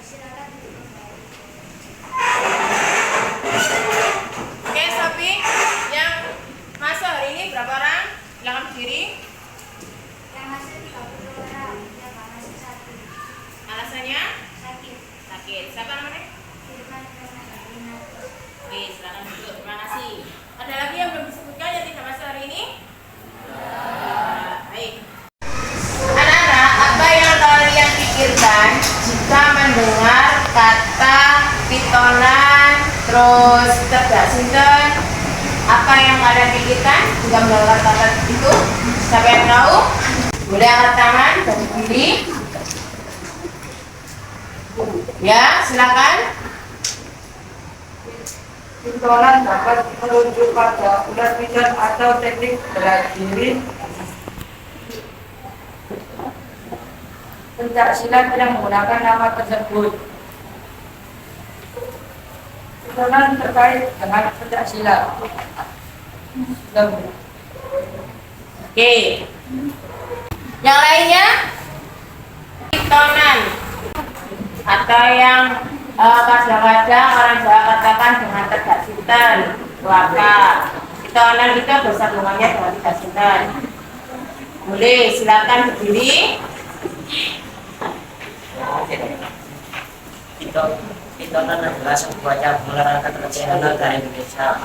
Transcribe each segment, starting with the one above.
Oke, Sofi, yang masuk hari ini berapa orang? Silakan berdiri. Yang masuk 30 orang, yang nggak masuk 1. Alasannya? Sakit. Sakit. Siapa namanya? Firman Renata. Oke, silakan duduk. Terima kasih. Ada lagi yang belum disebutkan yang tidak masuk hari ini? Baik. Anak-anak, apa yang kalian pikirkan jika mendengar kata pitonan, terus tebak sinten? Apa yang kalian pikirkan jika mendengar kata itu? Siapa yang tahu? Boleh angkat tangan dan berdiri. Ya, silakan. Pitonan dapat merujuk pada ulat piton atau teknik bela diri pencaksilat yang menggunakan nama tersebut. Pitonan terkait dengan pencaksilat. Oke. Yang lainnya? Pitonan atau yang kadang-kadang orang Jawa katakan dengan tegak sinten, apa? Pitonan itu bahasa hubungannya dengan tegak sinten. Boleh, silakan berdiri. Pitonan adalah sebuah cabang olahraga tradisional dari Indonesia,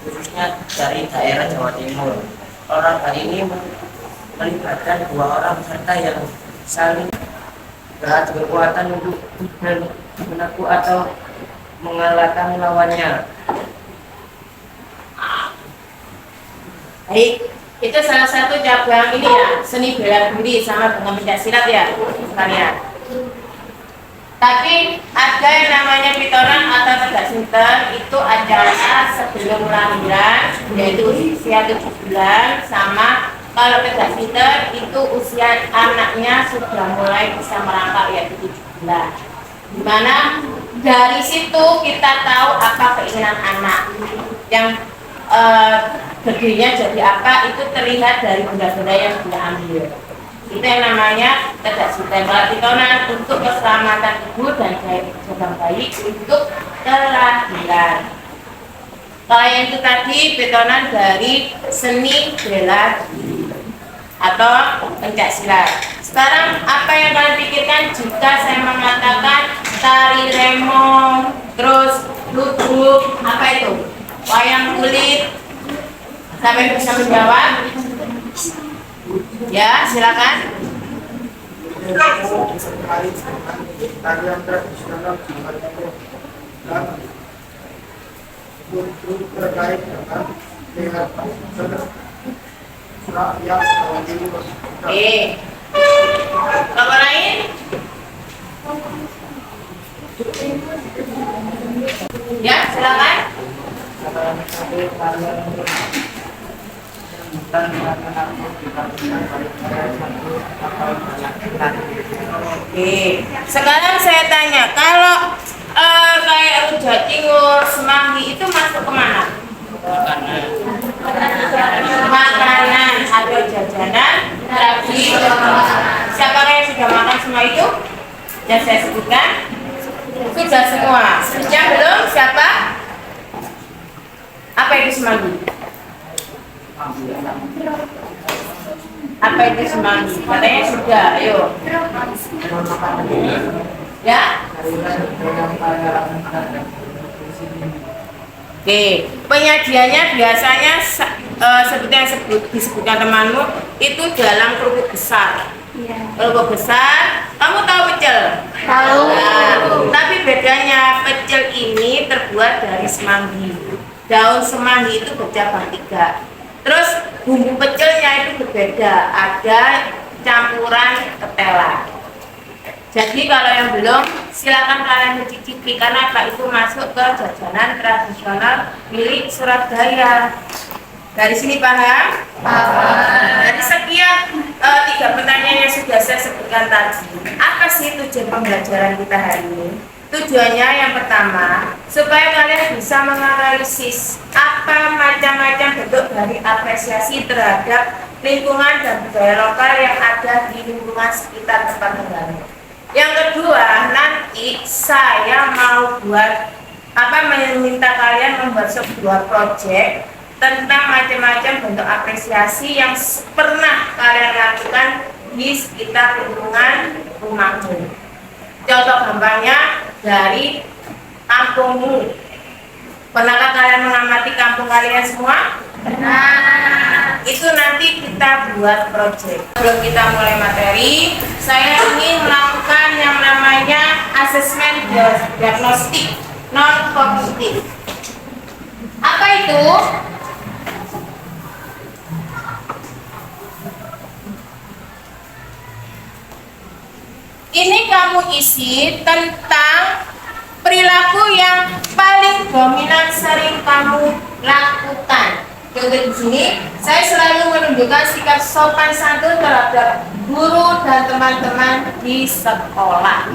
khususnya dari daerah Jawa Timur. Olahraga ini melibatkan dua orang peserta yang saling beradu kekuatan untuk menakluk atau mengalahkan lawannya. Baik, itu salah satu cabang ini ya, seni bela diri sama dengan pencaksilat ya, sekalian. Tapi ada yang namanya pitonan atau tegak sinten, itu adalah sebelum lahiran, yaitu usia 7 bulan, sama kalau tegak sinten itu usia anaknya sudah mulai bisa merangkak, yaitu 7 bulan. Dimana dari situ kita tahu apa keinginan anak, yang gedenya jadi apa itu terlihat dari benda-benda yang dia ambil. Itu yang namanya tegak sinten. Kalau pitonan untuk keselamatan ibu dan jaga bayi untuk kelahiran. Kalau yang itu tadi pitonan dari seni bela diri atau pencaksilat. Sekarang apa yang kalian pikirkan jika saya mengatakan tari remo, terus ludruk, apa itu? Wayang kulit? Sampai bisa menjawab? Ya, silakan. Tarian tradisional Jawa Timur dan untuk terkait dengan lihat rakyat Jawa Timur. Apa lain? Ya, silakan. Oke, sekarang saya tanya, kalau kayak rujak cingur, semanggi itu masuk kemana? Makanan atau jajanan tradisional. Siapa yang sudah makan semua itu? Yang saya sebutkan? Sudah semua. Yang belum siapa? Apa itu semanggi? Apa itu semanggi? Katanya sudah, ayo. Ya? Oke, penyajiannya biasanya seperti yang disebutkan temanmu itu dalam kerupuk besar. Kerupuk besar, kamu tahu pecel? Tahu. Nah, tapi bedanya pecel ini terbuat dari semanggi. Daun semanggi itu bercabang 3. Terus bumbu pecelnya itu berbeda, ada campuran ketela. Jadi kalau yang belum, silakan kalian mencicipi karena apa itu masuk ke jajanan tradisional milik Surabaya. Dari sini paham? Paham. Dari sekian 3 pertanyaan yang sudah saya sebutkan tadi, apa sih tujuan pembelajaran kita hari ini? Tujuannya yang pertama, supaya kalian bisa menganalisis apa macam-macam bentuk dari apresiasi terhadap lingkungan dan budaya lokal yang ada di lingkungan sekitar tempat tinggal. Yang kedua, nanti saya mau meminta kalian membuat sebuah proyek tentang macam-macam bentuk apresiasi yang pernah kalian lakukan di sekitar lingkungan rumahmu. Contoh gampangnya dari kampungmu. Pernahkah kalian mengamati kampung kalian semua? Nah, itu nanti kita buat proyek. Sebelum kita mulai materi, saya ingin melakukan yang namanya asesmen diagnostik non kognitif. Apa itu? Ini kamu isi tentang perilaku yang paling dominan sering kamu lakukan. Contoh di sini, saya selalu menunjukkan sikap sopan santun terhadap guru dan teman-teman di sekolah.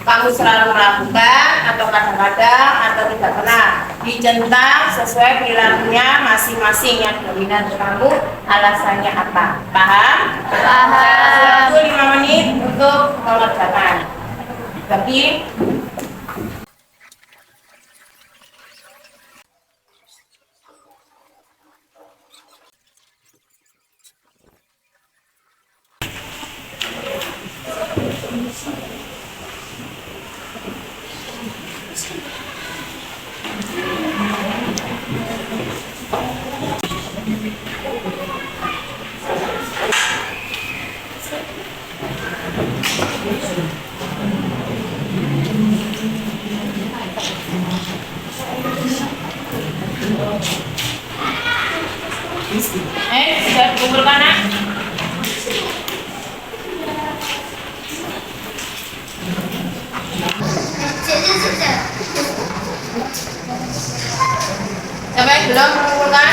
Kamu selalu melakukan atau kadang-kadang atau tidak pernah dicentang sesuai perilakunya masing-masing yang dominan kamu. Alasannya apa? Paham? Paham. Waktu 5 menit untuk mengerjakan. Tapi sudah kumpulkan nak? Siapa yang belum mengumpulkan?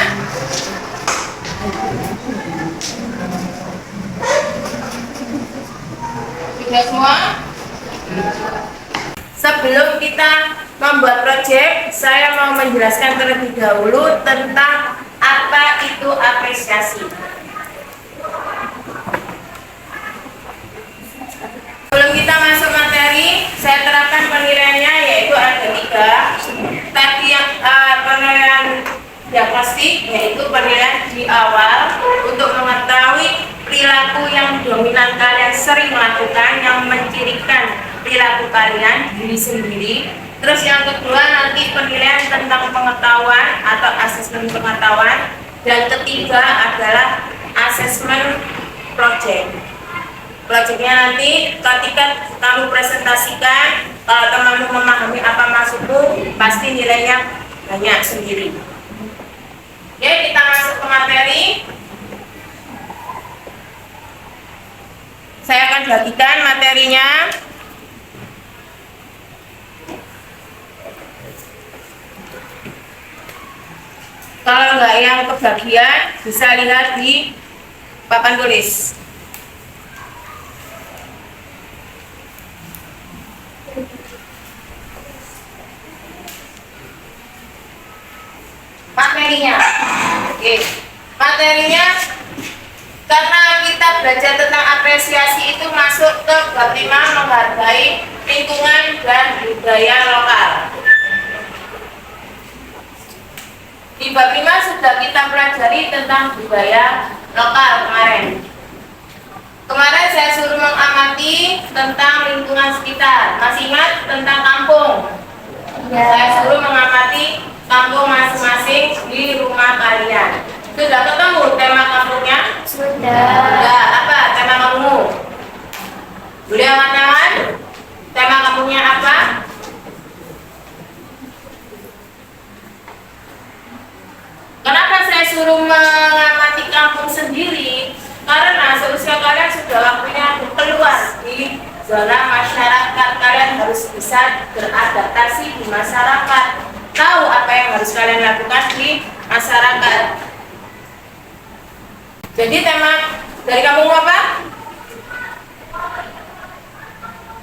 Sudah semua? Sebelum kita membuat proyek, saya mau menjelaskan terlebih dahulu tentang apa itu apresiasi. Sebelum kita masuk materi, saya terapkan penilaiannya, yaitu ada 3. Tadi yang penilaian diagnostik, yaitu penilaian di awal untuk mengetahui perilaku yang dominan kalian sering lakukan yang mencirikan perilaku kalian diri sendiri. Terus yang kedua nanti penilaian tentang pengetahuan atau asesmen pengetahuan, dan ketiga adalah asesmen project. Projectnya nanti ketika kamu presentasikan, kalau temanmu memahami apa maksudmu, pasti nilainya banyak sendiri. Oke, kita masuk ke materi. Saya akan bagikan materinya. Kalau nggak yang kebagian, bisa lihat di papan tulis. Materinya, oke. Materinya, karena kita belajar tentang apresiasi itu masuk ke bab 5 menghargai lingkungan dan budaya lokal. Di bab 5 sudah kita pelajari tentang budaya lokal kemarin. Kemarin saya suruh mengamati tentang lingkungan sekitar. Masih ingat tentang kampung? Ya. Saya suruh mengamati kampung masing-masing di rumah kalian. Sudah ketemu tema kampungnya? Sudah. Apa tema kampungmu? Boleh angkat-angkat? Tema kampungnya apa? Kenapa saya suruh mengamati kampung sendiri? Karena seusia kalian sudah waktunya keluar di zona masyarakat. Kalian harus bisa beradaptasi di masyarakat, tahu apa yang harus kalian lakukan di masyarakat. Jadi tema dari kampung apa?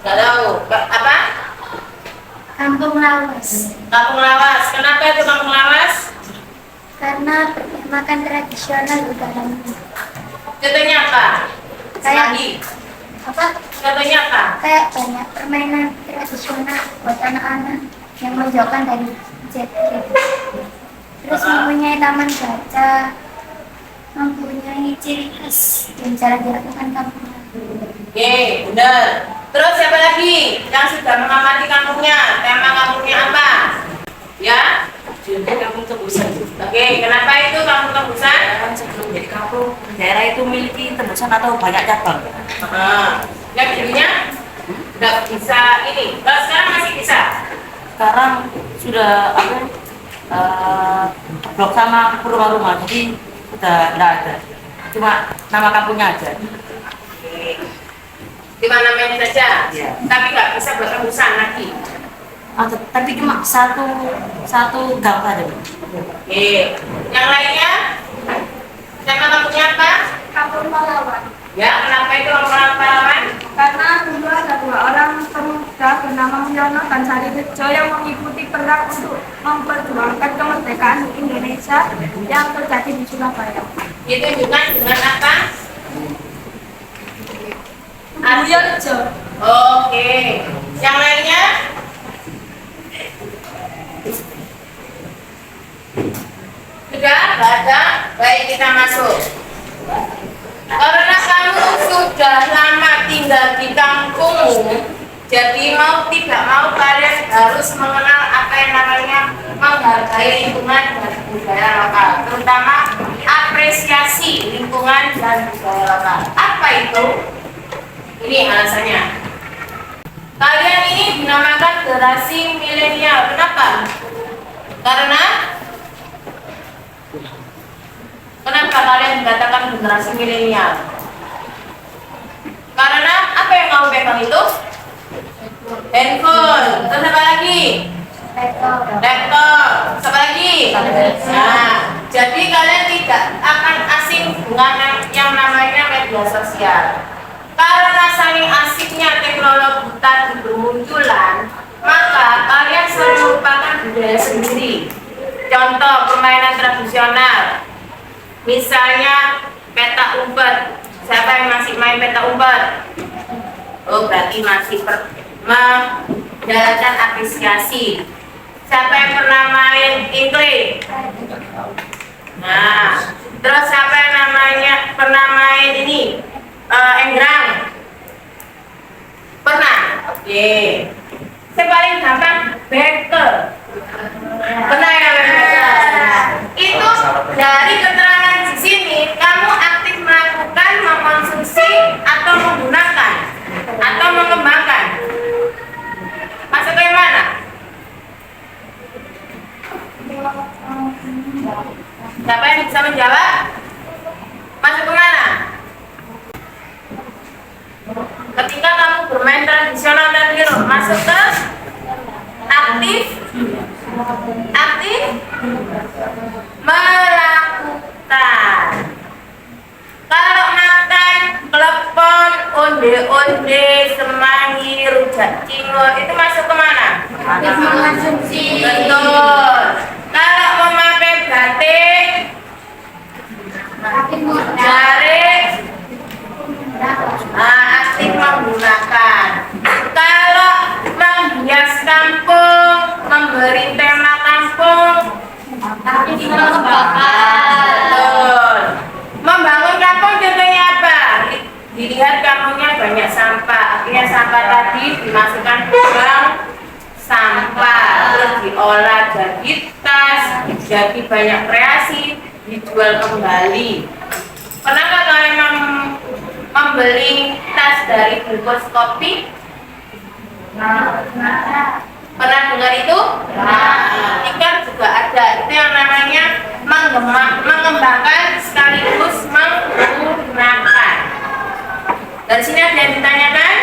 Gak tahu. Apa? Kampung Lawas. Kampung Lawas. Kenapa itu kampung Lawas? Karena makan tradisional udah lama. Contohnya apa? Kayak Semanggi. Apa? Contohnya apa? Kayak banyak permainan tradisional buat anak-anak yang menjauhkan dari gadget. Terus mempunyai taman baca, mempunyai ciri khas yang jarang dilakukan kampung. Oke, benar. Terus siapa lagi yang sudah mengamati kampungnya? Tema kampungnya apa? Ya? Jadi kampung tebusan. Oke, kenapa itu kampung tebusan? Kan sebelum jadi kampung, daerah itu memiliki tebusan atau banyak cabang. Yang dulunya nggak bisa ini. Kalau sekarang masih bisa. Sekarang sudah blok sama rumah-rumah, jadi sudah tidak ada. Cuma nama kampungnya aja. Di mana-mana saja. Iya. Tapi nggak bisa buat tebusan lagi. Tapi cuma satu gang saja. Oke. Yang lainnya? Nama kampungnya apa? Kampung Pahlawan. Ya, kenapa itu orang pahlawan? Karena dulu ada 2 orang pemuda bernama Mulyono dan Sarirejo yang mengikuti perang untuk memperjuangkan kemerdekaan Indonesia yang terjadi di Surabaya. Ditunjukkan dengan apa? Mulyorejo. Oke. Yang lainnya? Sudah? Nggak ada? Baik, kita masuk. Karena kamu sudah lama tinggal di kampungmu, jadi mau tidak mau kalian harus mengenal apa yang namanya menghargai lingkungan dan budaya lokal, terutama apresiasi lingkungan dan budaya lokal. Apa itu? Ini alasannya. Kalian ini dinamakan generasi milenial. Kenapa? Kenapa kalian dikatakan generasi milenial? Karena apa yang kamu pegang itu? Handphone. Terus apa lagi? Laptop. Apa lagi? Nah, jadi kalian tidak akan asing dengan yang namanya media sosial. Karena saking asiknya teknologi tadi bermunculan, maka kalian selalu melupakan budaya sendiri. Contoh permainan tradisional, misalnya petak umpet. Siapa yang masih main petak umpet? Oh, berarti masih menjalankan apresiasi. Siapa yang pernah main ingkling? Nah, terus siapa yang namanya pernah main ini? Enggrang? Pernah? Oke. Yang paling gampang bekel. Pernah ya bekel? Itu dari keterangan di sini kamu aktif melakukan, mengkonsumsi atau menggunakan atau mengembangkan. Masuk ke mana? Siapa yang bisa menjawab? Masuk ke mana? Ketika kamu bermain tradisional dan hero, masuk ke aktif melakukan. Kalau makan klepon, onde-onde, semanggi, rujak cingur, itu masuk ke mana? Aktif mengkonsumsi. Betul. Kalau memakai batik, Aktif jarik, aktif menggunakan. Kalau menghias kampung, memberi tema kampung, aktif mengembangkan. betul. Membangun kampung contohnya apa? Dilihat kampungnya banyak sampah, akhirnya sampah tadi dimasukkan ke bank sampah, terus diolah jadi tas, jadi banyak kreasi, dijual kembali. Pernahkah kalian membeli tas dari bungkus kopi? Pernah dengar itu? Tikar juga ada. Itu yang namanya mengembangkan sekaligus menggunakan. Dari sini ada yang ditanyakan?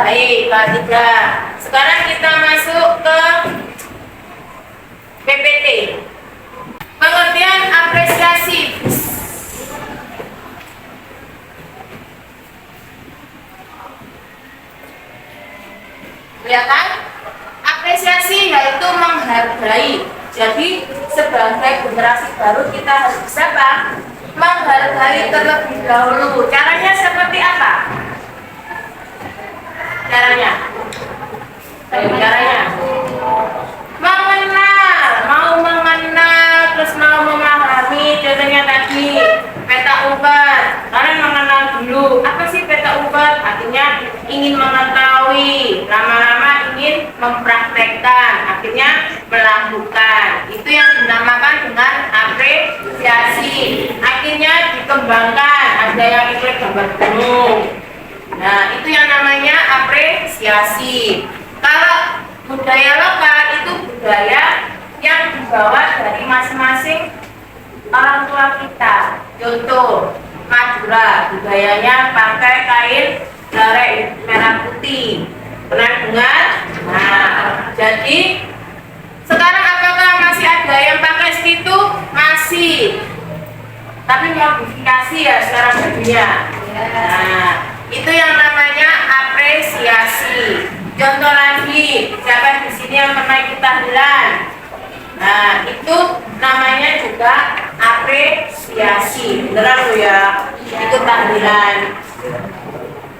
Baik, kalau tidak. Sekarang kita masuk ke PPT. Pengertian apresiasi. Ya kan? Apresiasi yaitu menghargai. Jadi sebagai generasi baru kita harus bisa menghargai terlebih dahulu. Caranya seperti apa? caranya? Caranya mengenal, terus mau memahami. Contohnya tadi peta ubat, kalian mengenal dulu apa sih peta ubat, artinya ingin mengetahui, lama-lama ingin mempraktekkan, akhirnya melakukan. Itu yang dinamakan dengan apresiasi. Akhirnya dikembangkan, ada yang ikut gambar gunung. Nah, itu yang namanya apresiasi. Kalau budaya lokal itu budaya yang dibawa dari masing-masing orang tua kita. Contoh, Madura, budayanya pakai kain garet merah putih. Pernah dengar? Nah, jadi sekarang apakah masih ada yang pakai situ? Masih. Tapi modifikasi ya sekarang bajunya. Nah, itu yang namanya apresiasi. Contoh lagi, siapa di sini yang pernah ikut tahlilan? Nah, itu namanya juga apresiasi. Beneran lo ya, ikut tahlilan.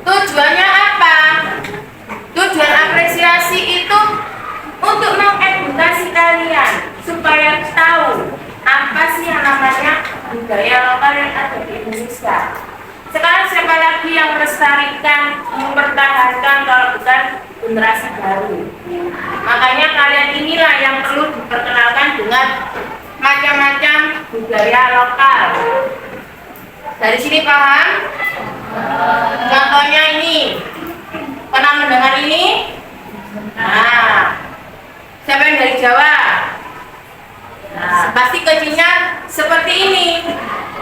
Tujuannya apa? Tujuan apresiasi itu untuk mengedukasi kalian supaya tahu apa sih yang namanya budaya lokal yang ada di Indonesia. Sekarang siapa lagi yang melestarikan, mempertahankan kalau bukan generasi baru? Makanya kalian inilah yang perlu diperkenalkan dengan macam-macam budaya lokal. Dari sini paham? Contohnya ini, pernah mendengar ini? Nah, siapa yang dari Jawa? Nah, pasti kecilnya seperti ini.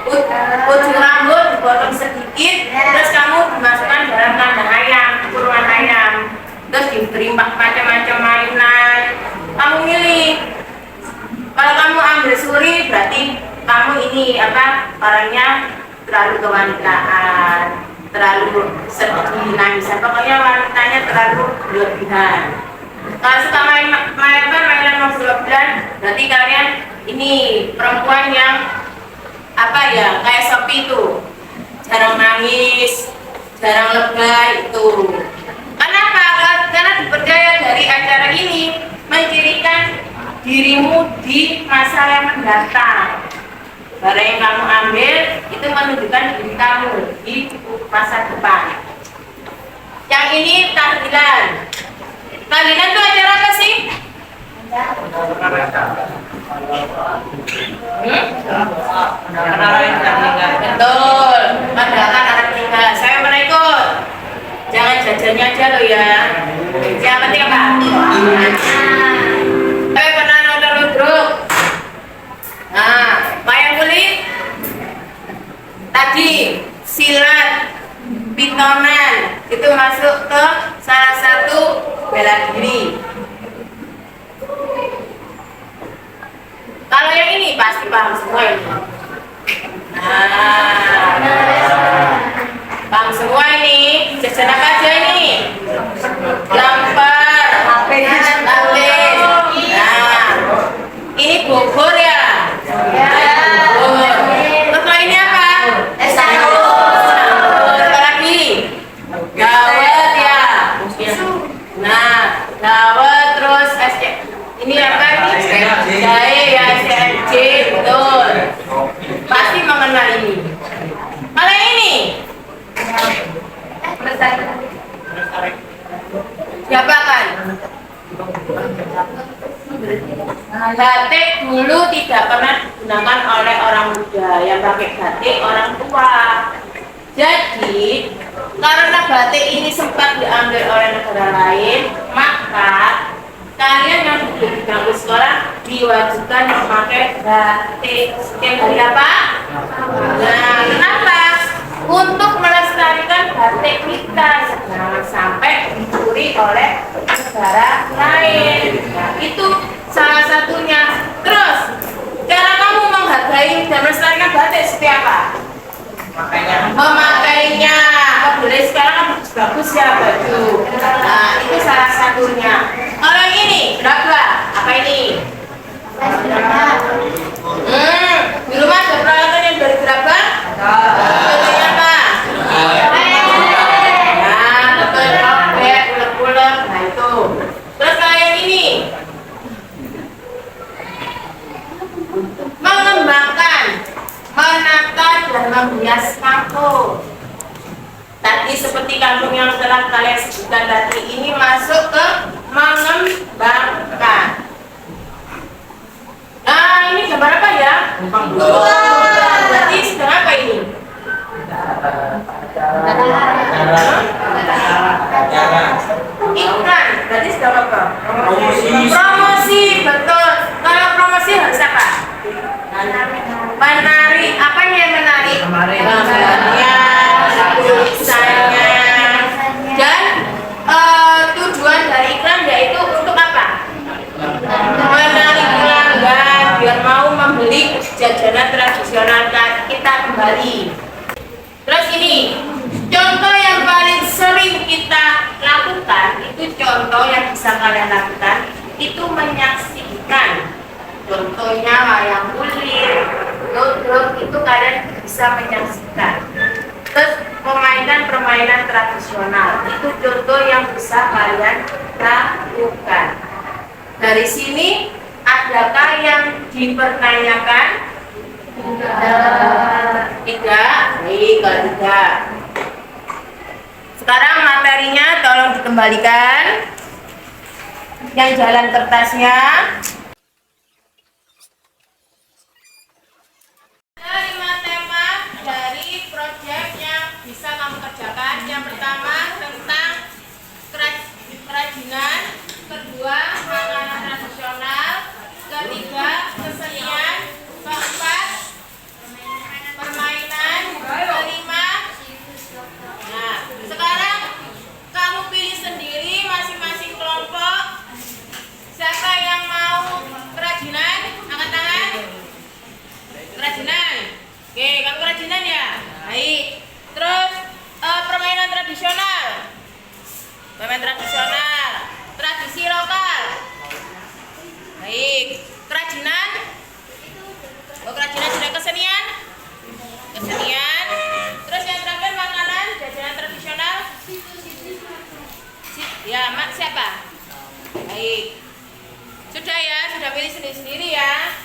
Ujung rambut dipotong sedikit, terus kamu dimasukkan dalam kandang ayam, kurungan ayam, terus diberi macam-macam mainan. Kamu milih. Kalau kamu ambil suri, berarti kamu ini apa? Orangnya terlalu kewanitaan, terlalu sedih, nangisan. Pokoknya wanitanya terlalu berlebihan. Kalau suka mainan berlebihan, berarti kalian ini perempuan yang apa ya, kayak Sophie itu, jarang nangis, jarang lebay itu. Kenapa? Karena dipercaya dari acara ini mencirikan dirimu di masa yang mendatang. Barang yang kamu ambil itu menunjukkan diri kamu di masa depan. Yang ini tahlilan. Tahlilan itu acara apa sih? Betul, mendakan anak tinggal. Saya pernah ikut. Jangan jajannya aja lo ya. Yang penting apa? Saya pernah nonton ludruk. Nah, wayang kulit. Tadi silat, pitonan itu masuk ke salah satu bela diri. Kalau yang ini pasti paham semua ini. Nah, paham semua ini. Jajan apa aja ini? Lamper, lapis. Nah, ini Bogor ya. Bogor. Setelah ini apa? Es campur. Apa lagi? Dawet ya. Nah, dawet terus es. Ini apa ini? Jahe ya, CMC, betul. Pasti mengenal ini. Kalau ini? Siapa kan? Batik dulu tidak pernah digunakan oleh orang muda, yang pakai batik orang tua. Jadi, karena batik ini sempat diambil oleh negara lain, maka kalian yang duduk di bangku sekolah diwajibkan memakai batik setiap hari apa? Nah, kenapa? Untuk melestarikan batik kita, jangan sampai dicuri oleh negara lain. Nah, itu salah satunya. Terus, cara kamu menghargai dan melestarikan batik seperti apa? Memakainya. Boleh sekarang bagus ya baju. Nah, itu salah satunya. Kalau ini berapa? Apa ini? Di rumah ada peralatan yang dari berapa? Contohnya apa? Nah, betul, cobek, Mahfud. Tadi seperti kampung yang telah kalian sebutkan tadi, ini masuk ke mengembangkan. Nah, ini gambar apa ya? Berarti sedang apa ini? Iklan. Berarti sedang apa? Promosi, betul. Kalau promosi harus apa? Menari. Apanya yang menarik? Gambarnya, tulisannya. Dan tujuan dari iklan yaitu untuk apa? Menarik pelanggan biar mau membeli jajanan tradisional kita kembali. Terus ini contoh yang paling sering kita lakukan, itu contoh yang bisa kalian lakukan itu menyaksikan. Contohnya wayang kulit, dodol, itu kalian bisa menyaksikan. Terus permainan tradisional, itu contoh yang bisa kalian lakukan. Dari sini adakah yang dipertanyakan? Tidak. Baik, kalau tidak. Sekarang materinya tolong dikembalikan. Yang jalan kertasnya. Ada 5 tema dari proyek yang bisa kamu kerjakan. Yang pertama tentang kerajinan, kedua makanan tradisional, ketiga kesenian, keempat permainan, kelima. Nah, sekarang kamu pilih sendiri masing-masing kelompok. Siapa yang mau kerajinan? Angkat tangan. Kerajinan. Oke, kamu kerajinan ya? Baik. Terus permainan tradisional. Permainan tradisional. Tradisi lokal. Baik. Kerajinan. Oh, kerajinan sudah. Kesenian. Kesenian. Terus yang terakhir makanan, jajanan tradisional. Ya, mak siapa? Baik. Sudah ya, sudah pilih sendiri-sendiri ya.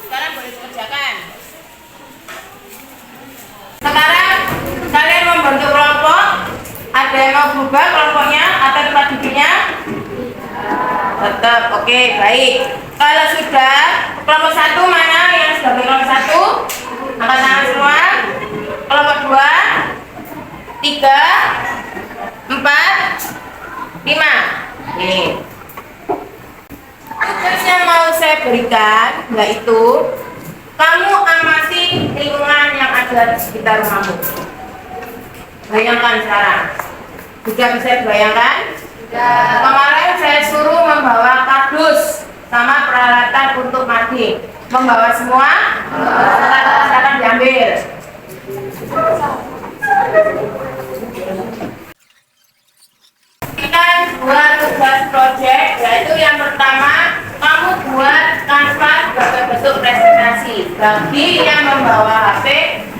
Sekarang boleh dikerjakan. Sekarang kalian membentuk kelompok. Ada yang mau berubah kelompoknya atau tempat duduknya? Tetap, oke, baik. Kalau sudah, kelompok 1 mana yang sudah kelompok 1? Angkat tangan semua. Kelompok 2, 3, 4, 5. Oke. Tugas yang mau saya berikan yaitu kamu amati lingkungan yang ada di sekitar rumahmu. Bayangkan sekarang. Sudah bisa dibayangkan? Kemarin saya suruh membawa kardus sama peralatan untuk mandi. Membawa semua? Silakan diambil. Kita buat tugas proyek, yaitu yang pertama kamu buat kanvas sebagai bentuk presentasi bagi yang membawa HP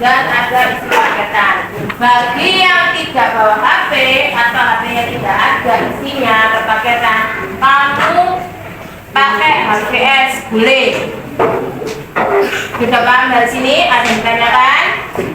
dan ada isi paketan. Bagi yang tidak bawa HP atau HP-nya tidak ada isinya atau paketan, kamu pakai HVS boleh. Sudah paham dari sini? Ada yang ditanyakan?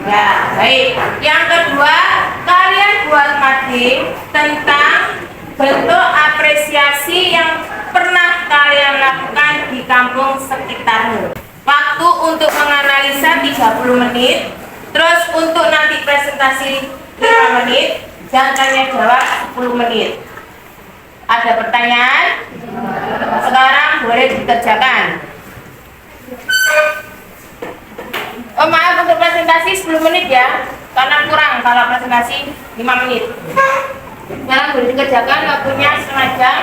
Ya, baik. Yang kedua, kalian buat mading tentang bentuk apresiasi yang pernah kalian lakukan di kampung sekitarmu. Waktu untuk menganalisa 30 menit, terus untuk nanti presentasi 5 menit, dan tanya jawab 10 menit. Ada pertanyaan? Sekarang boleh dikerjakan. Oh maaf, untuk presentasi 10 menit ya, karena kurang kalau presentasi 5 menit. Sekarang boleh dikerjakan, waktunya setengah jam.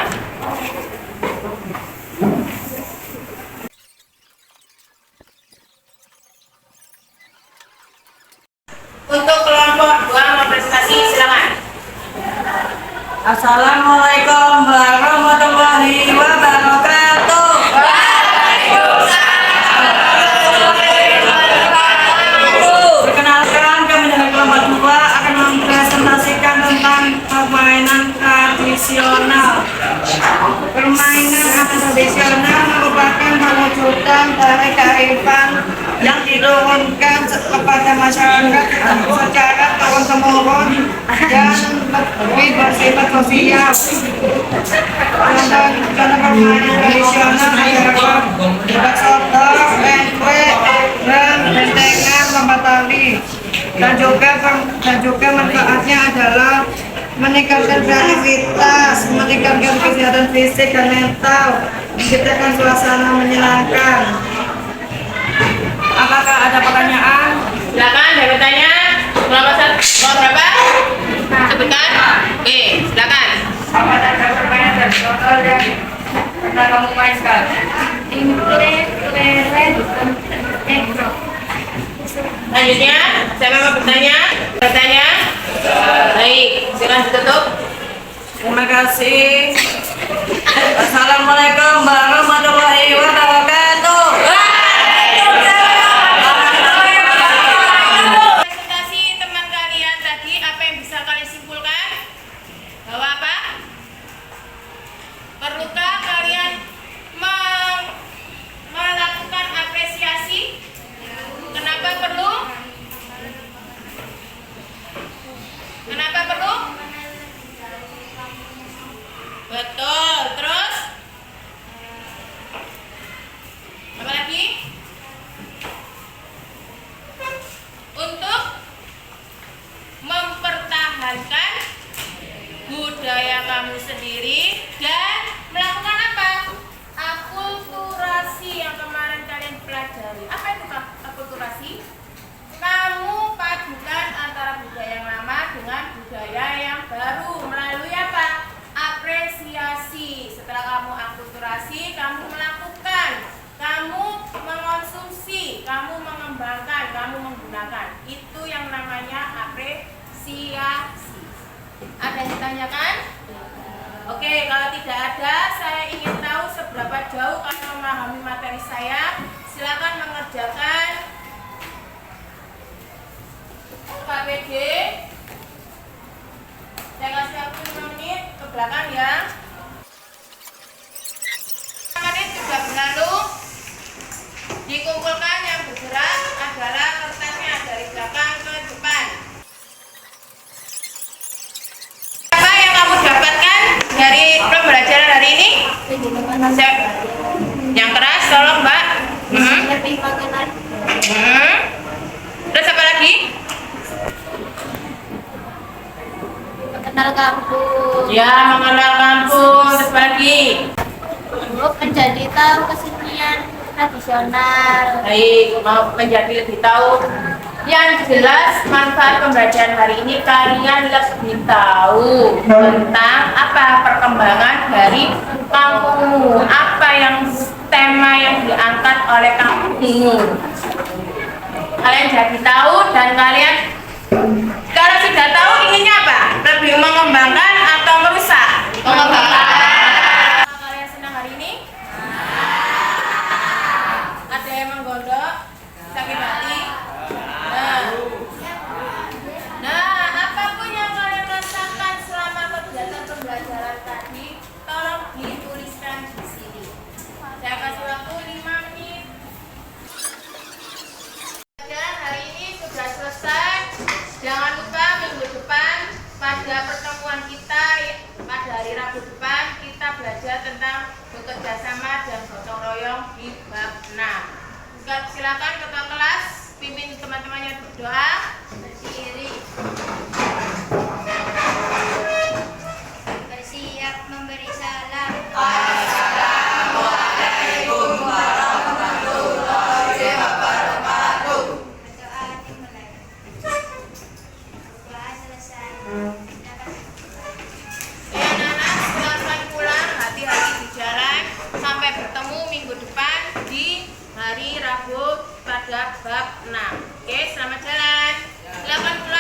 Untuk kelompok 2 mau presentasi, silakan. Assalamualaikum warahmatullahi wabarakatuh. Perkenalkan, kami dari kelompok 2 akan mempresentasikan tentang permainan tradisional. Permainan tradisional merupakan perwujudan dari kearifan yang diturunkan kepada masyarakat masyarakat secara turun-temurun dan lebih bersifat sosial. Contoh permainan tradisional adalah bebak soto, kue, dan bentengan, lomba tali. Dan juga manfaatnya adalah meningkatkan kreativitas, meningkatkan kesehatan fisik dan mental, menciptakan suasana menyenangkan. Apakah ada pertanyaan? Silakan ada bertanya. Kelompok berapa? Sebutkan. Oke, silakan. Apa ada permainan tradisional yang pernah kamu mainkan? Selanjutnya, siapa mau bertanya? Bertanya? Baik, silakan ditutup. Terima kasih. Assalamualaikum warahmatullahi wabarakatuh. Presentasi teman kalian tadi, apa yang bisa kalian simpulkan? Bahwa apa? Perlukah kalian melakukan apresiasi? Kenapa perlu? Kenapa perlu? Betul. Terus? Apa lagi? Untuk mempertahankan budaya kamu sendiri dan melakukan apa? Akulturasi yang kemarin kalian pelajari. Apa itu akulturasi? Kamu padukan antara budaya yang lama dengan budaya yang baru melalui apa? Apresiasi. Setelah kamu akulturasi, kamu melakukan, kamu mengonsumsi, kamu mengembangkan, kamu menggunakan. Itu yang namanya apresiasi. Ada yang ditanyakan? Oke, kalau tidak ada, saya ingin tahu seberapa jauh kalian memahami materi saya. Silakan mengerjakan KPD. Saya kasih waktu 5 menit ke belakang ya. 5 menit sudah berlalu. Dikumpulkan yang bergerak adalah kertasnya dari belakang ke depan. Apa yang kamu dapatkan dari pembelajaran hari ini? Yang keras, tolong Mbak. Lebih mengenal Terus apa lagi? kampus. Ya, mengenal kampus. Terus apa lagi? Menjadi tahu kesenian tradisional. Baik, mau menjadi lebih tahu. Yang jelas manfaat pembelajaran hari ini kalian lebih tahu tentang apa perkembangan dari kampungmu, apa yang tema yang diangkat oleh kampungmu. Kalian jadi tahu dan kalian kalau sudah tahu inginnya apa? Lebih mengembangkan atau merusak? Mengembangkan. Kalian senang hari ini? Ada yang menggondok? Sakit hati? Nah, apapun yang kalian rasakan selama kegiatan pembelajaran tadi, tolong dituliskan di sini. Saya kasih waktu 5 menit. Dan hari ini sudah selesai. Jangan lupa minggu depan pada pertemuan kita pada hari Rabu depan kita belajar tentang bekerja sama dan gotong royong di bab 6. Silakan ketua kelas pimpin teman-temannya berdoa. Berdiri. Bersiap memberi salam. Assalamualaikum warahmatullahi wabarakatuh. Berdoa dimulai. Doa selesai. Ya anak-anak, silakan pulang, hati-hati di jalan. Sampai bertemu minggu depan di hari Rabu pada bab 6. Oke, selamat jalan. Silakan pulang.